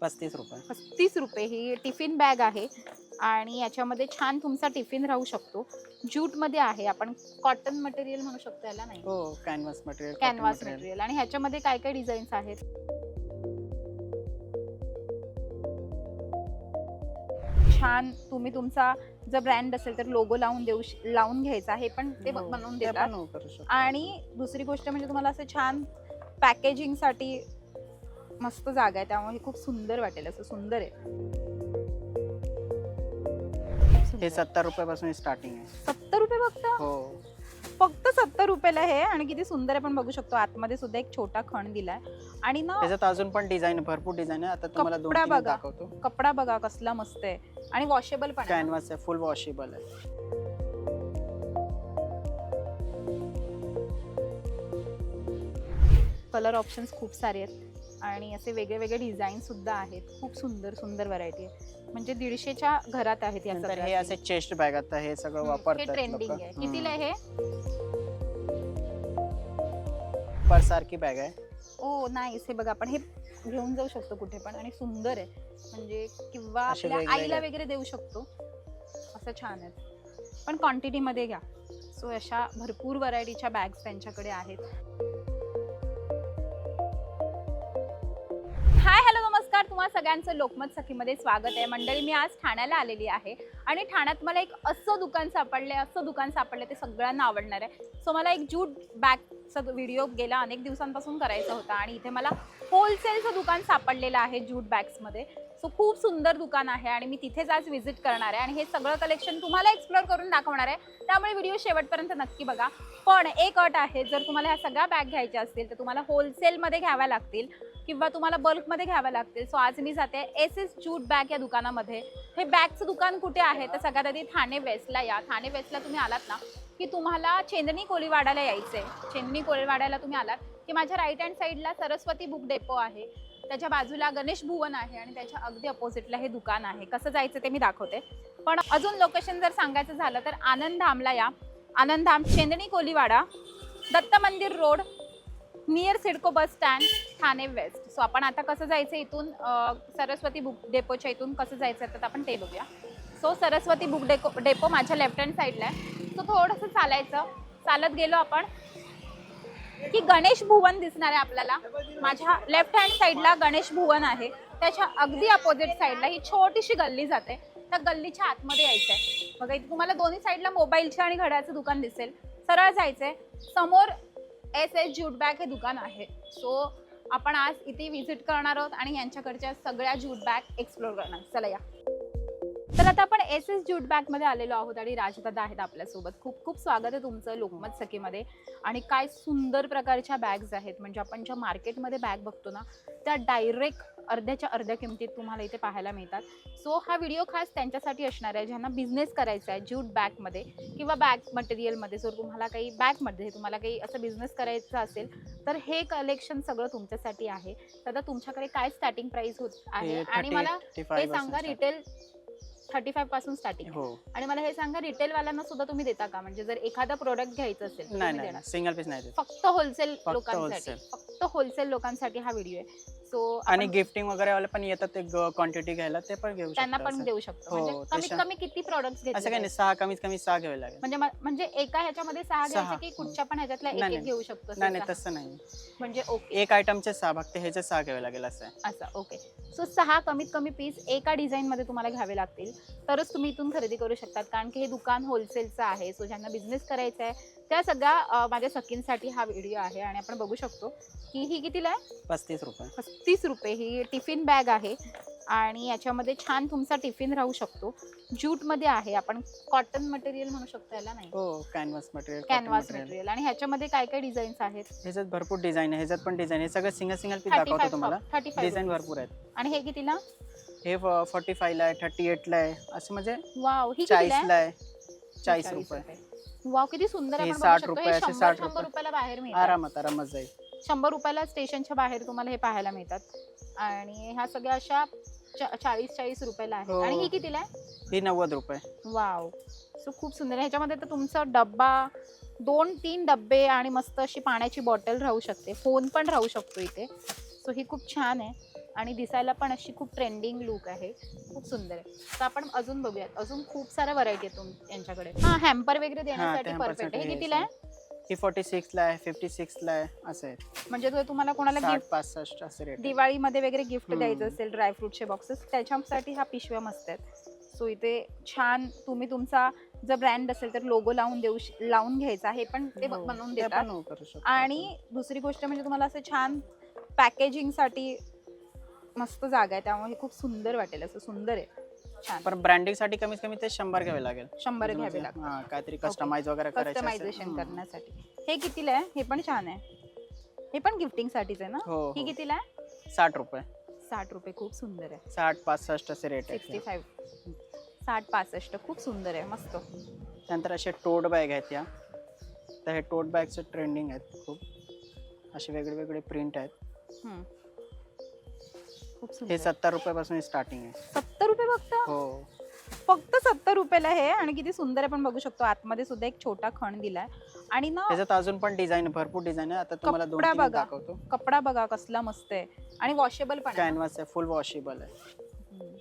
₹35. 35 रुपये ही tiffin bag आहे आणि याच्यामध्ये छान तुमचा टिफिन राहू शकतो. ज्यूट मध्ये आहे, आपण कॉटन मटेरियल म्हणू शकतो याला, नाही हो, कॅनव्हास मटेरियल, कॅनव्हास मटेरियल. आणि ह्याच्यामध्ये काय काय डिझाईन्स आहेत? छान, तुम्ही तुमचा जर ब्रँड असेल तर लोगो लावून घ्यायचा, हे पण ते बनवून देतात. आणि दुसरी गोष्ट म्हणजे तुम्हाला असं छान पॅकेजिंग साठी मस्त जागा आहे, त्यामुळे हे खूप सुंदर वाटेल. असं सुंदर आहे. हे 70 रुपयापासून स्टार्टिंग आहे. 70 रुपये फक्त? हो, फक्त 70 रुपयाला हे. आणि किती सुंदर आहे पण बघू शकतो. आतमध्ये सुद्धा एक छोटा खण दिलाय आणि ना त्याच्यात अजून पण डिझाईन, भरपूर डिझाईन आहे. आता तुम्हाला दोन कपडा तीन बघा, दाखवतो. कपडा बघा कसला मस्त आहे आणि वॉशेबल पण आहे. कॅनव्हास आहे, फुल वॉशेबल आहे. कलर ऑप्शन्स खूप सारे आहेत आणि असे वेगळे वेगळे डिझाईन सुद्धा आहेत. खूप सुंदर सुंदर व्हरायटी आहे. म्हणजे 150च्या घरात आहेत या नंतर सगळ्या. हे असे चेस्ट बॅग आता हे सगळं हे वापरतात ट्रेंडिंग आहे. कितीला आहे हे? पर्स सारखी बॅग आहे. ओ नाईस. हे बघा, आपण हे घेऊन जाऊ शकतो कुठे पण आणि सुंदर आहे. म्हणजे किंवा असे आपल्या वेगवेगळे आईला वगैरे देऊ शकतो. असं छान आहेत पण क्वांटिटी मध्ये घ्या. सो अशा भरपूर व्हरायटीच्या बॅग्स त्यांच्याकडे आहेत. हाय, हॅलो, नमस्कार. तुम्हा सगळ्यांचं लोकमत सखीमध्ये स्वागत आहे. मंडळी, मी आज ठाण्याला आलेली आहे आणि ठाण्यात मला एक असं दुकान सापडले ते सगळ्यांना आवडणार आहे. सो मला एक ज्यूट बॅगचा व्हिडिओ गेला अनेक दिवसांपासून करायचा होता आणि इथे मला होलसेलचं दुकान सापडलेलं आहे ज्यूट बॅग्समध्ये. सो खूप सुंदर दुकान आहे आणि मी तिथेच आज व्हिजिट करणार आहे आणि हे सगळं कलेक्शन तुम्हाला एक्सप्लोर करून दाखवणार आहे. त्यामुळे व्हिडिओ शेवटपर्यंत नक्की बघा. पण एक अट आहे, जर तुम्हाला ह्या सगळ्या बॅग घ्यायच्या असतील तर तुम्हाला होलसेलमध्ये घ्याव्या लागतील किंवा तुम्हाला बल्कमध्ये घ्याव्या लागतील. सो आज मी जाते एस ज्यूट बॅग या दुकानामध्ये. हे बॅगचं दुकान कुठे आहे तर सगळ्यात आधी ठाणे वेस्टला या. ठाणे वेस्टला तुम्ही आलात ना की तुम्हाला चेंदणी कोळीवाड्याला यायचं आहे. चेंदणी कोळीवाड्याला तुम्ही आलात की माझ्या राईट हँड साईडला सरस्वती बुक डेपो आहे, त्याच्या बाजूला गणेश भुवन आहे आणि त्याच्या अगदी अपोजिटला हे दुकान आहे. कसं जायचं ते मी दाखवते. पण अजून लोकेशन जर सांगायचं झालं तर आनंदधामला या. Anandham, चेंदणी Koliwada, Datta Mandir road, near CIDCO bus stand, Thane west. So आपण आता कसं जायचं इथून, सरस्वती बुक डेपोच्या इथून कसं जायचं तर आपण ते बघूया. सो सरस्वती बुक डेपो माझ्या लेफ्ट हँड साईडला आहे. सो थोडंसं चालत गेलो आपण की गणेश भुवन दिसणार आहे आपल्याला. माझ्या लेफ्ट हँड साईडला गणेश भुवन आहे, त्याच्या अगदी अपोजिट साईडला ही छोटीशी गल्ली जाते. त्या गल्लीच्या आतमध्ये यायचं आहे. बघा, इथे तुम्हाला दोन्ही साईडला मोबाईलचे आणि घड्याळाचं दुकान दिसेल. सरळ जायचंय, समोर एस ज्यूट बॅग हे दुकान आहे. सो आपण आज इथे व्हिजिट करणार आहोत आणि यांच्याकडच्या सगळ्या ज्यूट बॅग एक्सप्लोर करणार. चला या. तर आता आपण एस ज्यूट बॅग मध्ये आलेलो आहोत आणि राजदादा आहेत आपल्यासोबत. खूप खूप स्वागत आहे तुमचं लोकमत सखीमध्ये. आणि काय सुंदर प्रकारच्या बॅग्स आहेत. म्हणजे आपण ज्या मार्केटमध्ये बॅग बघतो ना त्या डायरेक्ट अर्ध्याच्या अर्ध्या किमतीत तुम्हाला इथे पाहायला मिळतात. सो हा व्हिडिओ खास त्यांच्यासाठी असणार आहे ज्यांना बिझनेस करायचा आहे ज्यूट बॅगमध्ये किंवा बॅग मटेरियलमध्ये. जर तुम्हाला काही बॅगमध्ये तुम्हाला काही असं बिझनेस करायचा असेल तर हे कलेक्शन सगळं तुमच्यासाठी आहे. तर तुमच्याकडे काय स्टार्टिंग प्राइस होत आहे आणि मला हे सांगा, रिटेल 35 पासून स्टार्टिंग हो. आणि मला हे सांगा, रिटेल वाल्यांना सुद्धा तुम्ही देता का? म्हणजे जर एखादा प्रोडक्ट घ्यायचं असेल नाही, सिंगल पीस नाही, फक्त होलसेल लोकांसाठी. फक्त होलसेल लोकांसाठी हा व्हिडिओ आहे. सो आणि गिफ्टिंग वगैरे वाले पण येतात ते क्वांटिटी घ्यायला, ते पण घेऊ शकतात. त्यांना पण देऊ शकतो. म्हणजे कमीत कमी किती प्रोडक्ट्स घ्यायचे? असं काही नाही, 6 कमीत कमी 6 घ्यावे लागेल. म्हणजे एका ह्याच्यामध्ये 6 घ्यायचे की कुठच्या पण ह्याच्यातला एक एक घेऊ शकतो? नाही, तसं नाही. म्हणजे ओके, एक आयटमचे 6 फक्त ह्याचे 6 घ्यावे लागेल असं आहे. असं ओके. सो 6 कमीत कमी पीस एका डिझाईन मध्ये तुम्हाला घ्यावे लागतील तरच तुम्ही इथून खरेदी करू शकतात. कारण की हे दुकान होलसेलचं आहे. सो ज्यांना बिझनेस करायचा आहे त्या सगळ्या माझ्या सखींसाठी हा व्हिडिओ आहे. आणि आपण बघू शकतो की ही कितीला आहे? 35 रुपये. 35 रुपये ही टिफिन बॅग आहे आणि याच्यामध्ये छान तुमचा टिफिन राहू शकतो. ज्यूट मध्ये आहे, आपण कॉटन मटेरियल म्हणू शकतो याला, नाही हो, कॅनव्हास मटेरियल, कॅनव्हास मटेरियल. आणि ह्याच्यामध्ये काय काय डिझाईन्स आहेत? ह्याच्यात भरपूर डिझाईन आहे. ह्याच्यात पण डिझाईन आहे. सगळं सिंगल पीस दाखवतो तुम्हाला. 35 डिझाईन भरपूर आहेत. आणि हे कितीला? हे 45 ला आहे, 38 ला आहे, असं म्हणजे वाव. ही 40 ला आहे, 40 रुपये. वाव, किती सुंदर आहे. हे आपण 60 बघू शकतो रुपये, हे असे 100 60 रुपयाला बाहेर मिळतात. आरामात जाईल. 100 रुपयाला स्टेशनच्या बाहेर तुम्हाला हे पाहायला मिळतात. आणि ह्या सगळ्या अशा 40 रुपयाला आहे. आणि ही कितीला आहे? ही 90 रुपये. वाव. सो खूप सुंदर आहे. ह्याच्यामध्ये तर तुमचा डब्बा, 2-3 डब्बे आणि मस्त अशी पाण्याची बॉटल राहू शकते. फोन पण राहू शकतो इथे. सो ही खूप छान आहे. आणि दिसायला पण अशी खूप ट्रेंडिंग लुक आहे, खूप सुंदर आहे. तर आपण अजून बघूयात, अजून खूप साऱ्या व्हरायटी आहेत यांच्याकडे. हा, हॅम्पर वगैरे देण्यासाठी hamper परफेक्ट आहे. साठी हे हे कितीला आहे? ही 46 ला आहे, 56 ला आहे, असं आहे. म्हणजे जर तुम्हाला कोणाला 60 गिफ्ट 65 असे रेट. दिवाळीमध्ये वगैरे गिफ्ट हम्म. द्यायचं असेल, ड्रायफ्रुटचे बॉक्सेस, त्याच्यासाठी हा पिशव्या मस्त आहेत. सो इथे छान तुम्ही तुमचा जर ब्रँड असेल तर लोगो लावून घ्यायचा, हे पण ते बनवून देतात. करू शकतो आणि दुसरी गोष्ट म्हणजे तुम्हाला असं छान पॅकेजिंगसाठी मस्त जागा आहे, त्यामुळे हे खूप सुंदर वाटेल, असं सुंदर आहे, छान. पण ब्रँडिंग साठी कमीत कमी ते 100 घ्यावे लागेल. 100 म्हणजे घ्यावे लागतात. हा, काहीतरी कस्टमाइज वगैरे करायचं असेल. कस्टमायझेशन करण्यासाठी. हे कितीला आहे? हे पण छान आहे, हे पण गिफ्टिंग साठीच आहे ना? हो, ही हो. कितीला आहे? 60 रुपये, 60 रुपये, खूप सुंदर आहे. 60 65 असे रेट आहेत. 65, 60-65, खूप सुंदर आहे, मस्त. त्यानंतर असे टोट बॅग आहेत या. तर हे टोट बॅगचं ट्रेंडिंग आहेत खूप. असे वेगळे वेगळे प्रिंट आहेत. हम्म. खूप हे सुंदर. 70 रुपयापासून स्टार्टिंग आहे. 70 रुपये फक्त? हो. फक्त 70 रुपयाला हे, आणि किती सुंदर आहे पण बघू शकतो. आतमध्ये सुद्धा एक छोटा खण दिलाय आणि ना त्याच्यात अजून पण डिझाईन, भरपूर डिझाईन आहे. आता तुम्हाला दोन कपडा तीन बघा. दाखवतो. कपडा बघा कसला मस्त आहे, आणि वॉशेबल पण आहे. कॅनव्हास आहे, फुल वॉशेबल आहे. हम्म.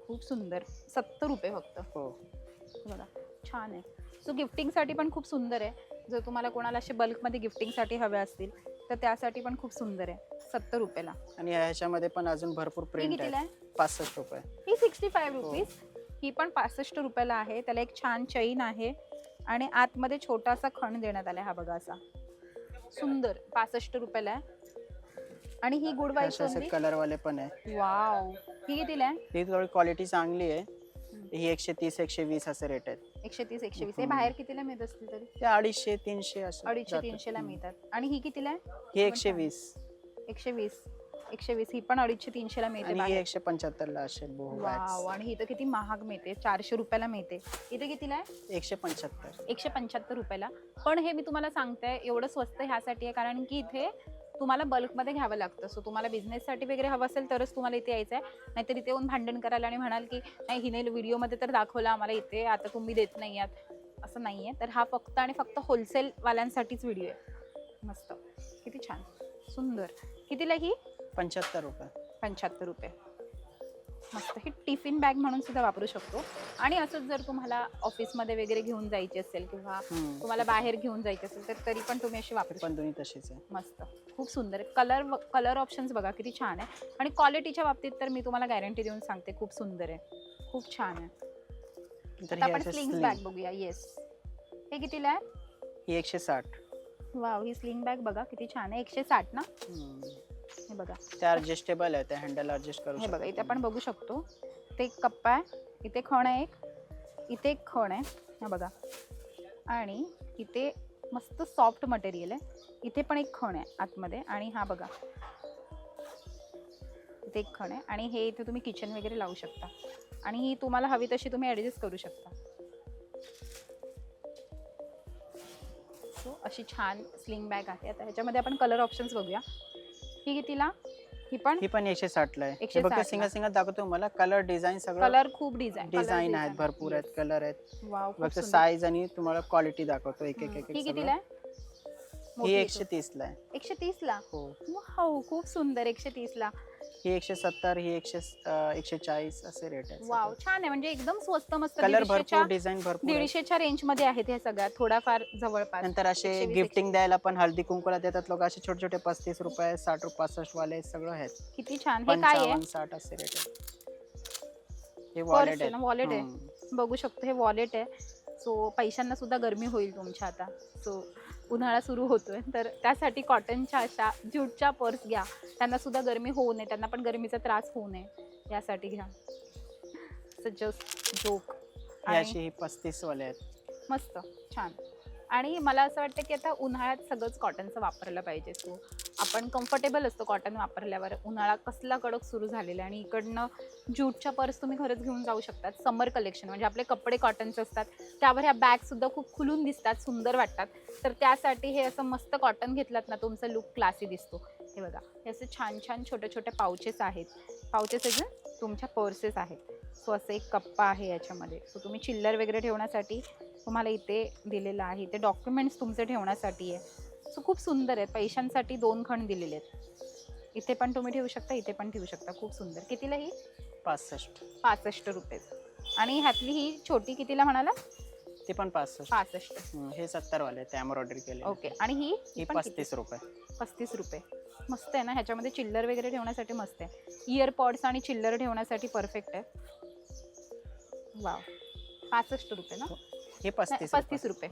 खूप सुंदर. 70 रुपये फक्त. हो. बघा छान आहे. सो गिफ्टिंगसाठी पण खूप सुंदर आहे. जर तुम्हाला कोणाला असे बल्कमध्ये गिफ्टिंगसाठी हवे असतील तर त्यासाठी पण खूप सुंदर आहे, 70 रुपयाला. आणि ह्याच्यामध्ये पण अजून भरपूर ही प्रिंट कितीला आहे. आहे? 65 रुपये. ही 65 रुपीज. ही पण 65 रुपयाला आहे. त्याला एक छान चैन आहे आणि आतमध्ये छोटासा खण देण्यात आला, हा बघा असा सुंदर. 65 रुपयाला आहे. आणि ही गुड वाईफ असे कलर वाले पण आहे. वाव. ही कितीला आहे? ही थोडी क्वालिटी चांगली आहे. ही 130 120 असे रेट आहेत. 130 120. हे बाहेर कितीला मिळत असतील तरी? ते 250 300 असं 250 300 ला मिळतात. आणि ही कितीला आहे? ही 120. 120 120. ही पण 250 300 ला मिळते आणि ही बाहेर. 175 ला असेल. वाव. आणि ही तर किती महाग मिळते, 400 रुपयाला मिळते. इथे कितीला आहे? 175. 175 रुपयाला. पण हे मी तुम्हाला सांगते एवढं स्वस्त ह्यासाठी आहे कारण की इथे तुम्हाला बल्कमध्ये घ्यावं लागतं. सो तुम्हाला बिझनेससाठी वगैरे हवं असेल तरच तुम्हाला इथे यायचं आहे, नाहीतर इथे येऊन भांडण करायला आणि म्हणाल की नाही हिने व्हिडिओमध्ये तर दाखवलं आम्हाला इथे, आता तुम्ही देत नाही आहात, असं नाही आहे. तर हा फक्त आणि फक्त होलसेलवाल्यांसाठीच व्हिडिओ आहे. मस्त, किती छान सुंदर. कितीला ही? 75 रुपये. 75 रुपये. मस्त. ही टिफिन बॅग म्हणून सुद्धा वापरू शकतो. आणि असंच जर तुम्हाला ऑफिसमध्ये वगैरे घेऊन जायची असेल किंवा तुम्हाला बाहेर घेऊन जायची असेल तर तरी पण तुम्ही अशी वापरू शकता. पण दोन्ही तशीच आहे. मस्त, खूप सुंदर. कलर ऑप्शन्स बघा किती छान आहे. आणि क्वालिटीच्या बाबतीत तर मी तुम्हाला गॅरंटी देऊन सांगते खूप सुंदर आहे, खूप छान आहे. तर आता हे आपण असे स्लिंग sling. बॅग बघूया. येस. हे कितीला आहे? ही 160. वाव. ही स्लिंग बॅग बघा किती छान आहे, 160 ना? हे बघा, ते ऍडजस्टेबल आहे, ते हँडल ऍडजस्ट करू हे बघा शकतो इथे आपण बघू शकतो. इथे एक कप्पा आहे, इथे खण आहे, इथे एक खण आहे, हे बघा. आणि इथे मस्त सॉफ्ट मटेरियल आहे. इथे पण एक खण आहे आतमध्ये. आणि हा बघा इथे एक खण आहे. आणि हे इथे तुम्ही किचन वगैरे लावू शकता. आणि ही तुम्हाला हवी तशी तुम्ही ॲडजस्ट करू शकता. सो अशी छान स्लिंग बॅग आहे. आता ह्याच्यामध्ये आपण कलर ऑप्शन्स बघूया. ही कितीला? ही पण 160 ला आहे. 160 बघा ला. सिंगल सिंगल दाखवतो मला. कलर डिझाईन सगळं कलर खूप डिझाईन आहेत, भरपूर आहेत, कलर आहेत. वाव. फक्त साईज आणि तुम्हाला क्वालिटी दाखवतो एक एक एक ही एक कितीला सगळं. आहे? ही 130 ला आहे. 130 ला. हो. वाव, खूप सुंदर. 130 ला. ही 170, ही 140 असे रेट आहेत. वाव, छान आहे. म्हणजे एकदम स्वस्त मस्त. कलर भरपूर, डिझाईन भरपूर आहे. 150च्या रेंज मध्ये आहेत ह्या सगळ्या, थोडाफार जवळपास. नंतर असे 120, गिफ्टिंग द्यायला पण हळदी कुंकूला देतात लोक. असे छोटे छोटे 35 रुपये, 60 रुपये, 65 वाले सगळं आहेत. किती छान. हे काय आहे? 55 60 असे रेट आहेत. हे पर्स वॉलेट आहे ना? वॉलेट आहे, बघू शकतो. हे वॉलेट आहे. सो पैशांना सुद्धा गरमी होईल तुमच्या आता. सो उन्हाळा सुरू होतोय तर त्यासाठी कॉटनच्या अशा ज्यूटच्या पर्स घ्या. त्यांना सुद्धा गरमी होऊ नये, त्यांना पण गरमीचा त्रास होऊ नये यासाठी घ्या. Just joke. याशी 35 वाले आहेत. मस्त, छान. आणि मला असं वाटतं की आता उन्हाळ्यात सगळंच कॉटनचं वापरलं पाहिजे. सो आपण कम्फर्टेबल असतो कॉटन वापरल्यावर. उन्हाळा कसला कडक सुरू झालेला आहे. आणि इकडनं ज्यूटच्या पर्स तुम्ही खरंच घेऊन जाऊ शकतात. समर कलेक्शन म्हणजे आपले कपडे कॉटनचे असतात, त्यावर ह्या बॅगसुद्धा खूप खुलून दिसतात, सुंदर वाटतात. तर त्यासाठी हे असं मस्त कॉटन घेतलात ना, तुमचा लुक क्लासी दिसतो. हे बघा, हे असे छान छान छोटे छोटे पाउचेस आहेत. पाउचेस म्हणजे तुमच्या पर्सेस आहेत. सो असं एक कप्पा आहे याच्यामध्ये. सो तुम्ही चिल्लर वगैरे ठेवण्यासाठी तुम्हाला इथे दिलेलं आहे. इथे डॉक्युमेंट्स तुमचे ठेवण्यासाठी आहे. सो खूप सुंदर आहे. पैशांसाठी 2 खण दिलेले आहेत. इथे पण तुम्ही ठेवू शकता, इथे पण ठेवू शकता. खूप सुंदर. कितीला ही? 65. 65 रुपये. आणि ह्यातली ही छोटी कितीला म्हणाला? ती पण 65. 65. हे 70 वाले ते एम्ब्रॉयडरी केले. ओके. आणि ही ही पण किती? 35 रुपये. 35 रुपये. मस्त आहे ना, ह्याच्यामध्ये चिल्लर वगैरे ठेवण्यासाठी मस्त आहे. इयरपॉड्स आणि चिल्लर ठेवण्यासाठी परफेक्ट आहे. वाव. 65 रुपये ना? हे 35 35 रुपये.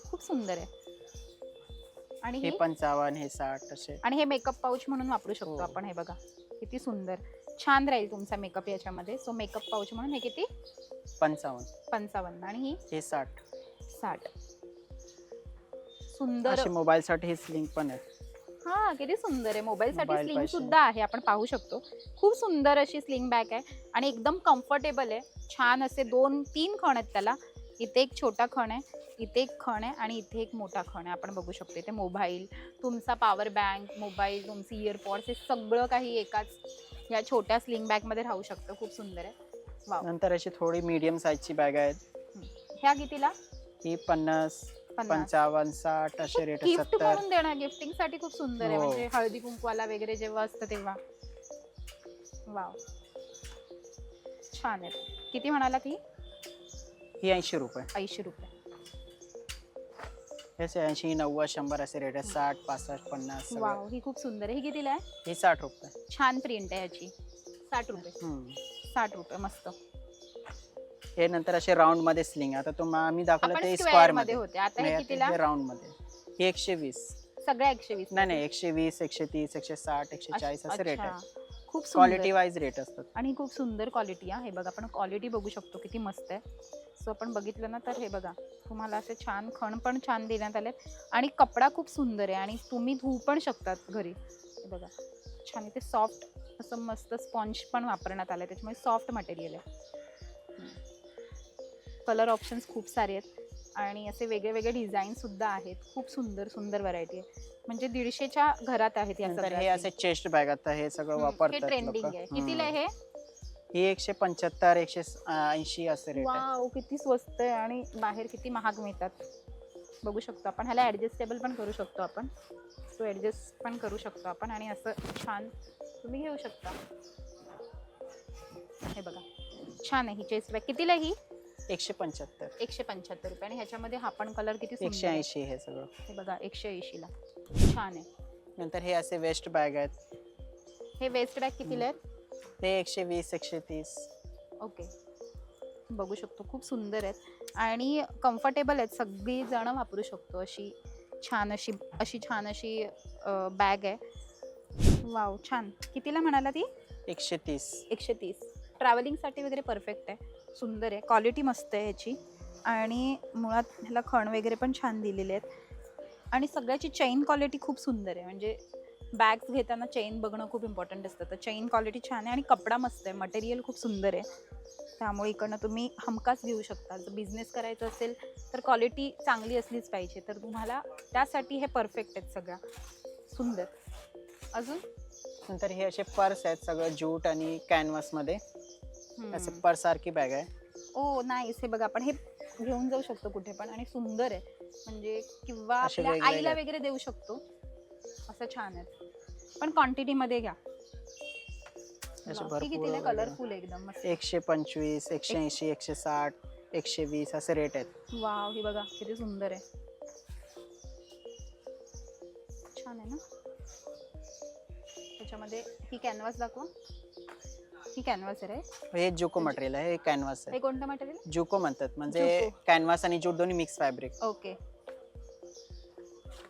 खूप सुंदर आहे. आणि हे ही 55, हे 60 असे. आणि हे मेकअप पाऊच म्हणून वापरू शकतो हो. आपण. हे बघा किती सुंदर, छान राहील तुमचा मेकअप याच्यामध्ये. सो मेकअप पाऊच म्हणून हे किती? 55. 55. आणि ही हे 60. 60. सुंदर. असे मोबाईल साठी ही स्लिंग पण आहे. हा, किती सुंदर आहे. मोबाईलसाठी मोबाईल स्लिंग पाहिजे. सुद्धा आहे, आपण पाहू शकतो. खूप सुंदर अशी स्लिंग बॅग आहे आणि एकदम कम्फर्टेबल आहे. छान असे 2-3 खण आहेत त्याला. इथे एक छोटा खण आहे, इथे एक खण आहे आणि इथे एक मोठा खण आहे. आपण बघू शकतो इथे मोबाईल, तुमचा पॉवर बँक, मोबाईल, तुमचे इयरपॉड्स, हे सगळं काही एकाच या छोट्या स्लिंग बॅग मध्ये राहू शकतं. खूप सुंदर आहे. वाव. नंतर अशी थोडी मीडियम साईजची बॅग आहेत. ह्या कितीला? ही 50, 55, 60 असे रेट आहेत. गिफ्ट 70. म्हणून देणार, गिफ्टिंग साठी खूप सुंदर आहे. हो. म्हणजे हळदी कुंकवाला वगैरे जेव्हा असतं तेव्हा. वाव, छान आहे. किती म्हणाला की? ही 80 रुपये. 80 रुपये. याचे 80, 90, 100 असे रेट आहेत. 60, 65, 50 सगळं. वाव, ही खूप सुंदर आहे. ही कितीला आहे? ही 60 रुपये. छान प्रिंट आहे याची. 60 रुपये. 60 रुपये. मस्त. हे नंतर असे राऊंड मध्ये स्लिंग. आता आम्ही दाखवलं आपण ते स्क्वेअर स्क्वेअर मध्ये मध्ये होते. आता हे कितीला? हे राऊंड मध्ये. हे 120. सगळ्या 120. नाही 120, 130, 160, 140 असे रेट अच्छा. आहेत. खूप क्वालिटी सुंदर वाईज रेट असतात. आणि खूप सुंदर क्वालिटी आहे. हे बघा, आपण क्वालिटी बघू शकतो किती मस्त आहे. सो आपण बघितलं ना, तर हे बघा तुम्हाला असे छान खण पण छान देण्यात आलेत आणि कपडा खूप सुंदर आहे आणि तुम्ही धुवू पण शकतात घरी. हे बघा छान. इथे सॉफ्ट असं मस्त स्पॉन्ज पण वापरण्यात आलं, त्याच्यामुळे सॉफ्ट मटेरियल आहे. कलर ऑप्शन्स खूप सारे आहेत आणि असे वेगळे वेगळे डिझाईन सुद्धा आहेत. खूप सुंदर सुंदर व्हरायटी आहे. म्हणजे 150च्या घरात आहेत या नंतर सगळ्या. हे असे चेस्ट बॅग आता हे सगळं वापरतात ट्रेंडिंग लोकं. आहे. कितीला आहे हे? ही 175, 180 असे रेट आहे. वाव, किती स्वस्त आहे आणि बाहेर किती महाग मिळतात. बघू शकतो आपण. ह्याला ऍडजस्टेबल पण करू शकतो आपण. सो ऍडजस्ट पण करू शकतो आपण आणि असं छान तुम्ही घेऊ शकता. हे बघा छान आहे ही चेस्ट बॅग. कितीला ही? 175, 175 रुपये. आणि ह्याच्यामध्ये हा पण कलर किती सुंदर आहे. 180 हे सगळं. हे बघा 180 ला. छान आहे. नंतर हे असे वेस्ट बॅग आहेत. हे वेस्ट बॅग कितीला आहेत? ते 120, 130. ओके, बघू शकतो खूप सुंदर आहेत आणि कम्फर्टेबल आहेत. सगळी जण वापरू शकतो. अशी छान अशी बॅग आहे. वाव, छान. कितीला म्हणाला ती? 130. 130. ट्रॅव्हलिंगसाठी वगैरे परफेक्ट आहे. सुंदर आहे. क्वालिटी मस्त आहे याची आणि मुळात ह्याला खण वगैरे पण छान दिलेले आहेत आणि सगळ्याची चेन क्वालिटी खूप सुंदर आहे. म्हणजे बॅग्स घेताना चेन बघणं खूप इम्पॉर्टंट असतं. तर चेन क्वालिटी छान आहे आणि कपडा मस्त आहे. मटेरियल खूप सुंदर आहे. त्यामुळे इकडनं तुम्ही हमखास घेऊ शकता. जर बिझनेस करायचा असेल तर क्वालिटी चांगली असलीच पाहिजे. तर तुम्हाला त्यासाठी हे परफेक्ट आहेत. सगळ्या सुंदर. अजून नंतर हे असे पर्स आहेत सगळं ज्यूट आणि कॅनव्हास मध्ये. असे पर्स सारखी बॅग आहे. ओ नाईस. हे बघा, आपण हे घेऊन जाऊ शकतो कुठे पण आणि सुंदर आहे. म्हणजे किंवा असे आपल्या वेगवेगळे आईला वगैरे देऊ शकतो. असं छान आहे. पण क्वांटिटी मध्ये घ्या. असे वा, भरपूर कितीला? वेगळे. कलरफुल एकदम मस्त. 125, 180, 160, 120 असे रेट आहेत. वाव, ही बघा किती सुंदर आहे. छान आहे ना. त्याच्यामध्ये ही कॅनव्हास दाखवा. ही कॅनव्हास आहे रे. हे जुको मटेरियल आहे. हे कॅनव्हास हे आहे. कोणतं मटेरियल? जुको म्हणतात. म्हणजे जुको. कॅनव्हास आणि ज्यूट दोन्ही मिक्स फॅब्रिक. ओके.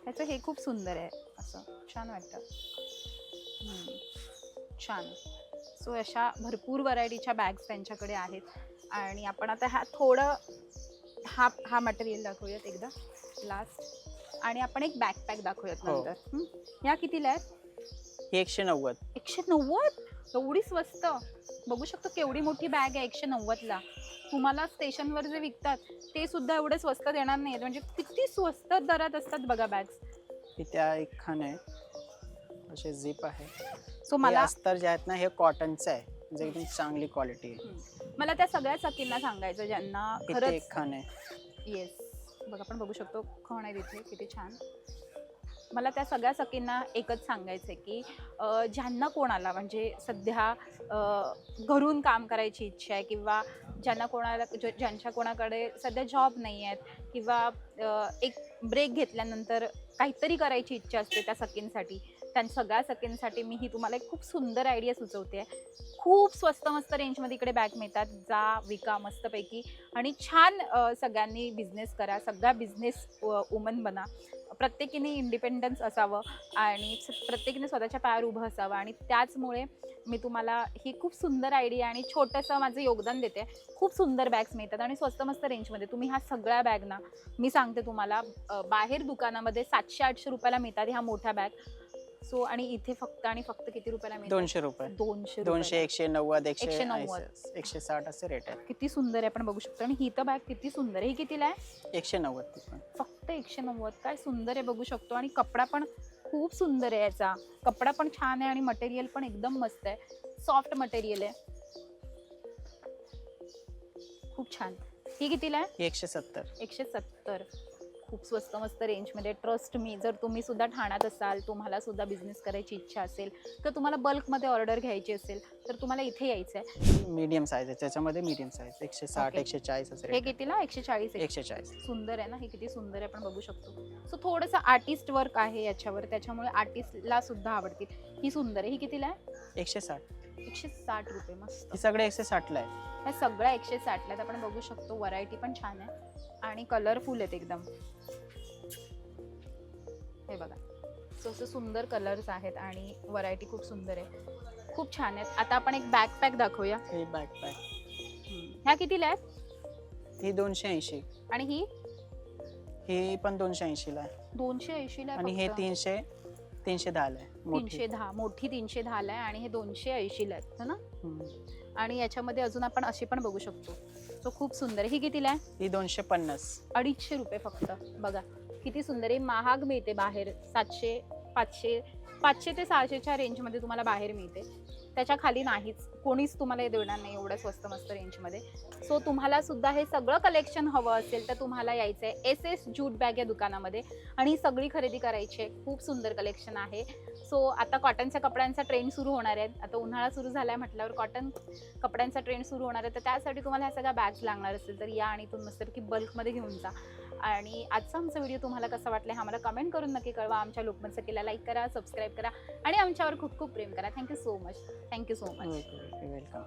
ह्याचं हे खूप सुंदर आहे. असं छान वाटतं. छान. सो अशा भरपूर व्हरायटीच्या बॅग्स त्यांच्याकडे आहेत आणि आपण आता हा मटेरियल दाखवूयात एकदा लास्ट आणि आपण एक बॅकपॅक दाखवूयात हो. नंतर. या कितीला आहेत? ही 190. 190? एवढी स्वस्त. बघू शकतो केवढी मोठी बॅग आहे. 190 ला. तुम्हाला स्टेशनवर जे विकतात ते सुद्धा एवढे स्वस्त देणार नाहीत. म्हणजे किती स्वस्त दरात असतात बघा बॅग्स. इथे एक खान आहे. असे झिप आहे. सो मला अस्तर जे आहेत ना हे कॉटनचं आहे. म्हणजे एकदम चांगली क्वालिटी आहे. मला त्या सगळ्या सखींना सांगायचं ज्यांना इथे खरंच. एक खान आहे. येस, बघा आपण बघू शकतो खण आहे तिथे किती छान. मला त्या सगळ्या सखींना एकच सांगायचं आहे की ज्यांना कोणाला म्हणजे सध्या घरून काम करायची इच्छा आहे किंवा ज्यांना कोणाला ज्यांच्या कोणाकडे सध्या जॉब नाही आहेत किंवा एक ब्रेक घेतल्यानंतर काहीतरी करायची इच्छा असते त्या सखींसाठी, त्या सगळ्या सखींसाठी मी ही तुम्हाला एक खूप सुंदर आयडिया सुचवते. खूप स्वस्त मस्त रेंजमध्ये इकडे बॅग मिळतात. जा, विका मस्तपैकी आणि छान सगळ्यांनी बिझनेस करा. सगळा बिझनेस वुमन बना. प्रत्येकीने इंडिपेंडन्स असावं आणि प्रत्येकीने स्वतःच्या पायावर उभं असावं आणि त्याचमुळे मी तुम्हाला ही खूप सुंदर आयडिया आणि छोटंसं माझं योगदान देते. खूप सुंदर बॅग्स मिळतात आणि स्वस्त मस्त रेंजमध्ये. तुम्ही ह्या सगळ्या बॅग ना मी सांगते तुम्हाला बाहेर दुकानामध्ये 700-800 रुपयाला मिळतात ह्या मोठ्या बॅग. सो आणि इथे फक्त आणि फक्त किती रुपयाला मिळतात? 200 रुपये. 200, 200, 190, 190. 160 असे रेट आहेत. किती सुंदर आहे आपण बघू शकतो. आणि ही तर बॅग किती सुंदर आहे. ही कितीला आहे? 190 ती पण. फक्त 190. काय सुंदर आहे बघू शकतो. आणि कपडा पण खूप सुंदर आहे याचा. कपडा पण छान आहे आणि मटेरियल पण एकदम मस्त आहे. सॉफ्ट मटेरियल आहे. खूप छान. ही कितीला आहे? 170. 170. खूप स्वस्त मस्त रेंजमध्ये. ट्रस्ट मी, जर तुम्ही सुद्धा ठाण्यात असाल, तुम्हाला सुद्धा बिझनेस करायची इच्छा असेल, तर तुम्हाला बल्कमध्ये ऑर्डर घ्यायची असेल तर तुम्हाला इथे यायचं आहे. मीडियम साईज आहे, त्याच्यामध्ये मीडियम साईज 160, Okay. 140 असे हे रेट. कितीला? 140. 140. सुंदर आहे ना, हे किती सुंदर आहे आपण बघू शकतो. सो थोडंसं आर्टिस्ट वर्क आहे याच्यावर, त्याच्यामुळे आर्टिस्टला सुद्धा आवडतील. ही सुंदर आहे. ही कितीला आहे? 160. 160 रुपये. मस्त. हे सगळे 160 ला आहे. ह्या सगळ्या 160 ला आपण बघू शकतो. व्हरायटी पण छान आहे आणि कलरफुल आहेत एकदम. हे बघा, सो असं सुंदर कलर्स आहेत आणि व्हरायटी खूप सुंदर आहे. खूप छान आहेत. आता आपण एक बॅकपॅक दाखवूया. हे बॅकपॅक. ह्या कितीला आहेत? ही 280. आणि ही ही पण 280 ला आहे. 280 ला आहे आणि हे फक्त. 310 ला आहे. मोठी. 310. मोठी 310 ला आहे आणि हे 280 ला आहेत, है ना? हम्म. आणि याच्यामध्ये अजून आपण अशी पण बघू शकतो. सो खूप सुंदर आहे. ही कितीला आहे? ही 250. 250 रुपये फक्त. बघा किती सुंदर आहे. महाग मिळते बाहेर. 700, 500 ते 600च्या रेंजमध्ये तुम्हाला बाहेर मिळते. त्याच्या खाली नाहीच, कोणीच तुम्हाला हे देणार नाही एवढं स्वस्त मस्त रेंजमध्ये. सो तुम्हाला सुद्धा हे सगळं कलेक्शन हवं असेल तर तुम्हाला यायचं आहे SS ज्यूट बॅग या दुकानामध्ये आणि ही सगळी खरेदी करायची आहे. खूप सुंदर कलेक्शन आहे. सो आता कॉटनच्या कपड्यांचा ट्रेंड सुरू होणार आहे. आता उन्हाळा सुरू झाला आहे म्हटल्यावर कॉटन कपड्यांचा ट्रेंड सुरू होणार आहे. तर त्यासाठी तुम्हाला ह्या सगळ्या बॅग्स लागणार असेल तर या आणि इथून मस्तपैकी बल्कमध्ये घेऊन जा. आणि आजचा आमचा व्हिडिओ तुम्हाला कसा वाटला हे आम्हाला कमेंट करून नक्की कळवा. आमच्या लोकमत सखीला लाईक करा, सबस्क्राईब करा आणि आमच्यावर खूप खूप प्रेम करा. Thank you so much. Thank you so much. Welcome.